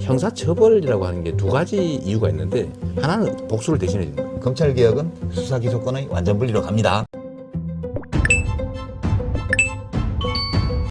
형사처벌이라고 하는 게 두 가지 이유가 있는데 하나는 복수를 대신해 주는 거예요. 검찰개혁은 수사기소권의 완전 분리로 갑니다.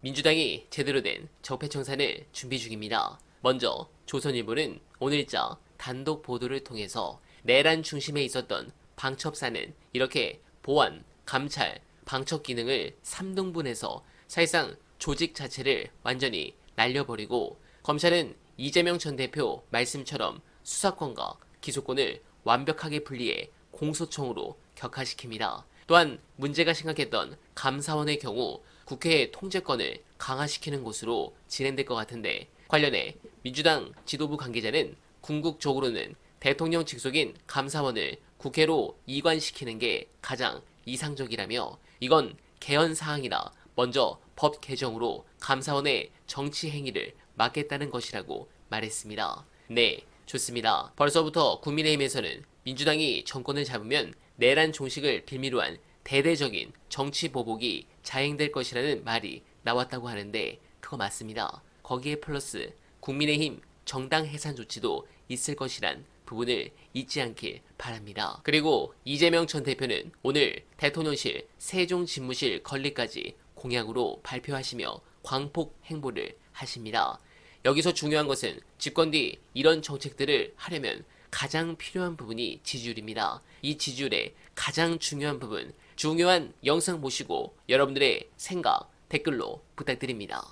민주당이 제대로 된 적폐청산을 준비 중입니다. 먼저 조선일보는 오늘자 단독 보도를 통해서 내란 중심에 있었던 방첩사는 이렇게 보안, 감찰, 방첩 기능을 3등분해서 사실상 조직 자체를 완전히 날려버리고 검찰은 이재명 전 대표 말씀처럼 수사권과 기소권을 완벽하게 분리해 공소청으로 격화시킵니다. 또한 문제가 심각했던 감사원의 경우 국회의 통제권을 강화시키는 것으로 진행될 것 같은데 관련해 민주당 지도부 관계자는 궁극적으로는 대통령 직속인 감사원을 국회로 이관시키는 게 가장 이상적이라며 이건 개헌 사항이라 먼저 법 개정으로 감사원의 정치 행위를 막겠다는 것이라고 말했습니다. 네, 좋습니다. 벌써부터 국민의힘에서는 민주당이 정권을 잡으면 내란 종식을 빌미로 한 대대적인 정치 보복이 자행될 것이라는 말이 나왔다고 하는데 그거 맞습니다. 거기에 플러스 국민의힘 정당 해산 조치도 있을 것이란 부분을 잊지 않길 바랍니다. 그리고 이재명 전 대표는 오늘 대통령실 세종집무실 건립까지 공약으로 발표하시며 광폭 행보를 하십니다. 여기서 중요한 것은 집권 뒤 이런 정책들을 하려면 가장 필요한 부분이 지지율입니다. 이 지지율의 가장 중요한 부분, 중요한 영상 보시고 여러분들의 생각 댓글로 부탁드립니다.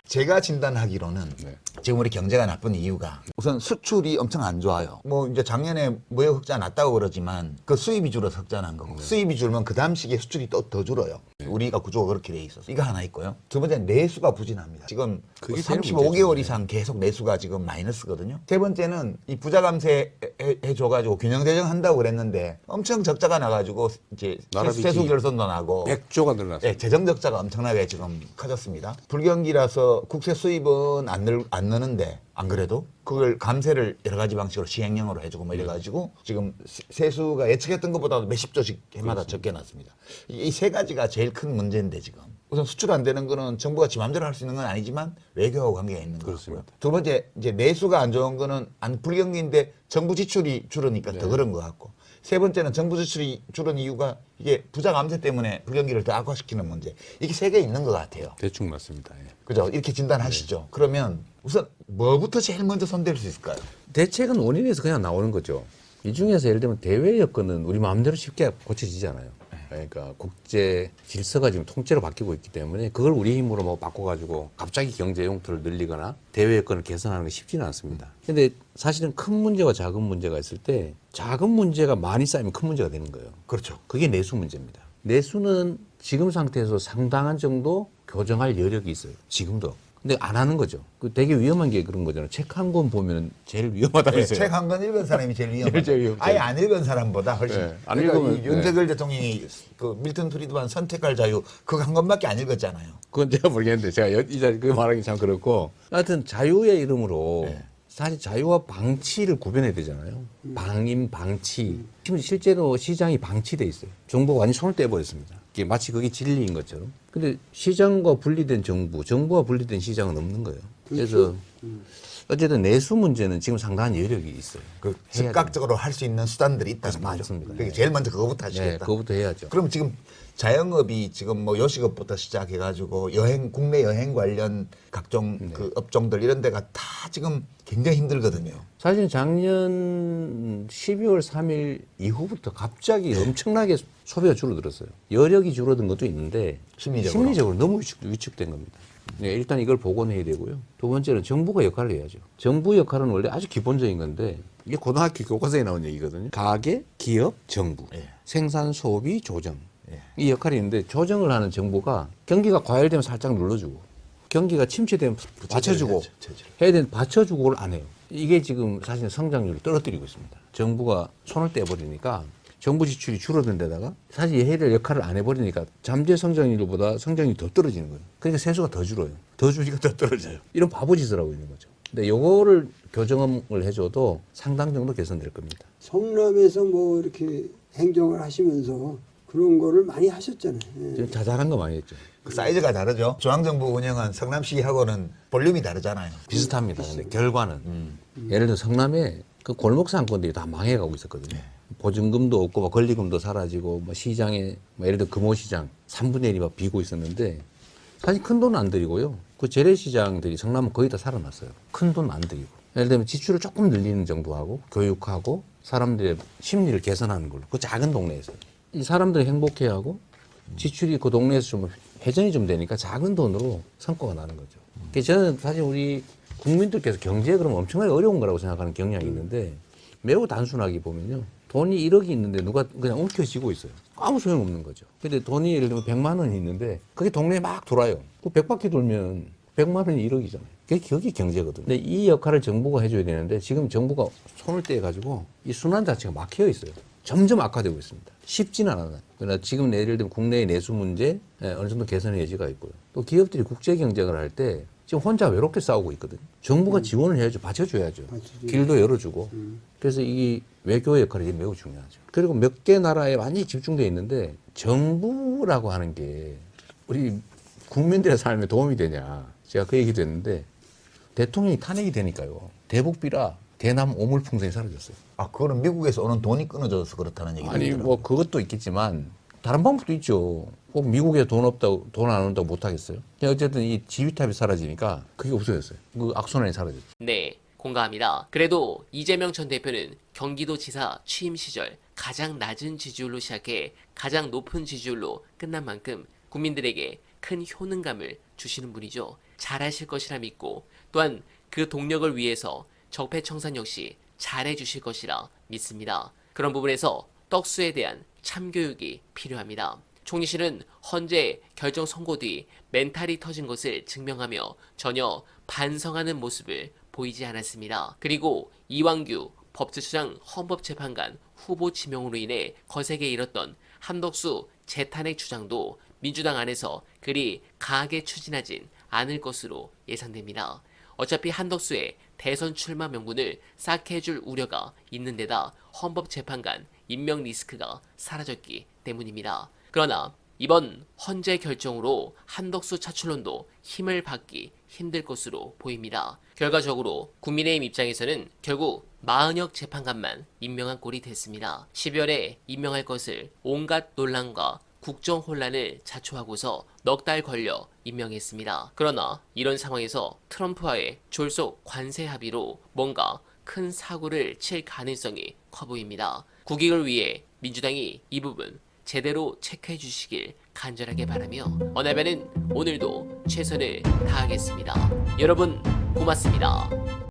제가 진단하기로는 지금 우리 경제가 나쁜 이유가 우선 수출이 엄청 안 좋아요. 뭐 이제 작년에 무역 흑자 났다고 그러지만 그 수입이 줄어서 흑자 난 거고 수입이 줄면 그 다음 시기에 수출이 또 더 줄어요. 우리가 구조가 그렇게 돼 있어서 이거 하나 있고요. 두 번째는 내수가 부진합니다. 지금 35개월 이상 계속 내수가 지금 마이너스거든요. 세 번째는 이 부자 감세 해줘가지고 균형 조정한다고 그랬는데 엄청 적자가 나가지고 이제 세수 결손도 나고 100조가 늘어났어요. 네, 재정 적자가 엄청나게 지금 커졌습니다. 불경기라서 국세 수입은 안 느는데 안 그래도 그걸 감세를 여러 가지 방식으로 시행령으로 해주고 뭐 이래가지고 지금 세수가 예측했던 것보다도 몇십 조씩 해마다 적게 났습니다. 이 세 가지가 제일 큰 문제인데 지금 우선 수출 안 되는 거는 정부가 지 맘대로 할 수 있는 건 아니지만 외교하고 관계가 있는 거고요. 두 번째 이제 내수가 안 좋은 거는 불경기인데 정부 지출이 줄으니까 더 그런 것 같고. 세 번째는 정부 지출이 줄은 이유가 이게 부자 감세 때문에 불경기를 더 악화시키는 문제. 이게 세 개 있는 것 같아요. 대충 맞습니다. 예. 그죠? 이렇게 진단하시죠. 그러면 우선 뭐부터 제일 먼저 손댈 수 있을까요? 대책은 원인에서 그냥 나오는 거죠. 이 중에서 예를 들면 대외 여건은 우리 마음대로 쉽게 고쳐지지 않아요. 그러니까 국제 질서가 지금 통째로 바뀌고 있기 때문에 그걸 우리 힘으로 뭐 바꿔가지고 갑자기 경제 용토를 늘리거나 대외 여건을 개선하는 게 쉽지는 않습니다. 근데 사실은 큰 문제와 작은 문제가 있을 때 작은 문제가 많이 쌓이면 큰 문제가 되는 거예요. 그렇죠. 그게 내수 문제입니다. 내수는 지금 상태에서 상당한 정도 교정할 여력이 있어요. 지금도. 근데 안 하는 거죠. 그 되게 위험한 게 그런 거잖아요. 책 한 권 보면 제일 위험하다면서요. 책 한 권 읽은 사람이 제일 위험하죠. 아예 안 읽은 사람보다 훨씬. 네, 안 그러니까 읽으면, 윤석열 대통령이 그 밀턴 프리드만 선택할 자유 그거 한 권밖에 안 읽었잖아요. 그건 제가 모르겠는데 제가 이 자리 그 말하기 참 그렇고 하여튼 자유의 이름으로 사실 자유와 방치를 구별해야 되잖아요. 방임, 방치. 지금 실제로 시장이 방치돼 있어요. 정부가 완전히 손을 떼버렸습니다. 이게 마치 그게 진리인 것처럼. 근데 시장과 분리된 정부, 정부와 분리된 시장은 없는 거예요. 그래서 어쨌든 내수 문제는 지금 상당한 여력이 있어요. 그 즉각적으로 할 수 있는 수단들이 있다는 거죠. 맞습니다. 그러니까 제일 먼저 그거부터 하시겠다. 네, 그거부터 해야죠. 그럼 지금 자영업이 지금 뭐 요식업부터 시작해가지고 국내 여행 관련 각종 그 업종들 이런 데가 다 지금 굉장히 힘들거든요. 사실 작년 12월 3일 이후부터 갑자기 엄청나게 소비가 줄어들었어요. 여력이 줄어든 것도 있는데 심리적으로 너무 위축된 겁니다. 네, 일단 이걸 복원해야 되고요. 두 번째는 정부가 역할을 해야죠. 정부 역할은 원래 아주 기본적인 건데 이게 고등학교 교과서에 나온 얘기거든요. 가계, 기업, 정부, 생산, 소비, 조정. 이 역할이 있는데 조정을 하는 정부가 경기가 과열되면 살짝 눌러주고 경기가 침체되면 받쳐주고 해야 되는데 받쳐주고를 안 해요. 이게 지금 사실 성장률을 떨어뜨리고 있습니다. 정부가 손을 떼버리니까 정부 지출이 줄어든 데다가 사실 해야 될 역할을 안 해버리니까 잠재 성장률보다 성장률이 더 떨어지는 거예요. 그러니까 세수가 더 줄어요. 더 줄이니까 더 떨어져요. 이런 바보짓을 하고 있는 거죠. 근데 요거를 교정을 해줘도 상당 정도 개선될 겁니다. 성남에서 뭐 이렇게 행정을 하시면서 그런 거를 많이 하셨잖아요. 좀 자잘한 거 많이 했죠. 그 사이즈가 다르죠. 중앙정부 운영한 성남시하고는 볼륨이 다르잖아요. 비슷합니다. 근데 결과는 예를 들어 성남에 그 골목 상권들이 다 망해가고 있었거든요. 보증금도 없고 막 권리금도 사라지고 뭐 시장에 뭐 예를 들어 금호시장 3분의 1이 막 비고 있었는데 사실 큰 돈은 안 들이고요. 그 재래시장들이 성남은 거의 다 살아났어요. 큰 돈 안 들이고. 예를 들면 지출을 조금 늘리는 정도 하고 교육하고 사람들의 심리를 개선하는 걸로 그 작은 동네에서 이 사람들이 행복해하고 지출이 그 동네에서 좀 회전이 좀 되니까 작은 돈으로 성과가 나는 거죠. 그래서 저는 사실 우리 국민들께서 경제에 그러면 엄청나게 어려운 거라고 생각하는 경향이 있는데 매우 단순하게 보면요. 돈이 1억이 있는데 누가 그냥 움켜쥐고 있어요. 아무 소용없는 거죠. 근데 돈이 예를 들면 100만 원이 있는데 그게 동네에 막 돌아요. 그 100바퀴 돌면 100만 원이 1억이잖아요. 그게 경제거든요. 근데 이 역할을 정부가 해줘야 되는데 지금 정부가 손을 떼가지고 이 순환 자체가 막혀 있어요. 점점 악화되고 있습니다. 쉽지는 않아요. 그러나 지금 예를 들면 국내의 내수 문제 어느 정도 개선의 여지가 있고요. 또 기업들이 국제 경쟁을 할 때 지금 혼자 외롭게 싸우고 있거든요. 정부가 지원을 해야죠. 받쳐줘야죠. 길도 열어주고. 그래서 이 외교의 역할이 매우 중요하죠. 그리고 몇 개 나라에 많이 집중되어 있는데 정부라고 하는 게 우리 국민들의 삶에 도움이 되냐. 제가 그 얘기도 했는데 대통령이 탄핵이 되니까요. 대북비라 대남 오물풍선이 사라졌어요. 아, 그거는 미국에서 오는 돈이 끊어져서 그렇다는 얘기죠. 아니 뭐 그것도 있겠지만 다른 방법도 있죠. 꼭 미국에 돈 없다고 돈 안 온다고 못 하겠어요. 어쨌든 이 지휘탑이 사라지니까 그게 없어졌어요. 그 악순환이 사라졌죠. 네, 공감합니다. 그래도 이재명 전 대표는 경기도지사 취임 시절 가장 낮은 지지율로 시작해 가장 높은 지지율로 끝난 만큼 국민들에게 큰 효능감을 주시는 분이죠. 잘하실 것이라 믿고 또한 그 동력을 위해서 적폐청산 역시 잘해주실 것이라 믿습니다. 그런 부분에서 떡수에 대한 참교육이 필요합니다. 총리실은 헌재 결정 선고 뒤 멘탈이 터진 것을 증명하며 전혀 반성하는 모습을 보이지 않았습니다. 그리고 이완규 법제처장 헌법재판관 후보 지명으로 인해 거세게 일었던 한덕수 재탄핵 주장도 민주당 안에서 그리 강하게 추진하진 않을 것으로 예상됩니다. 어차피 한덕수의 대선 출마 명분을 쌓게 해줄 우려가 있는 데다 헌법재판관 임명 리스크가 사라졌기 때문입니다. 그러나 이번 헌재 결정으로 한덕수 차출론도 힘을 받기 힘들 것으로 보입니다. 결과적으로 국민의힘 입장에서는 결국 마은혁 재판관만 임명한 꼴이 됐습니다. 12월에 임명할 것을 온갖 논란과 국정 혼란을 자초하고서 넉 달 걸려 임명했습니다. 그러나 이런 상황에서 트럼프와의 졸속 관세 합의로 뭔가 큰 사고를 칠 가능성이 커 보입니다. 국익을 위해 민주당이 이 부분 제대로 체크해 주시길 간절하게 바라며 언하변은 오늘도 최선을 다하겠습니다. 여러분 고맙습니다.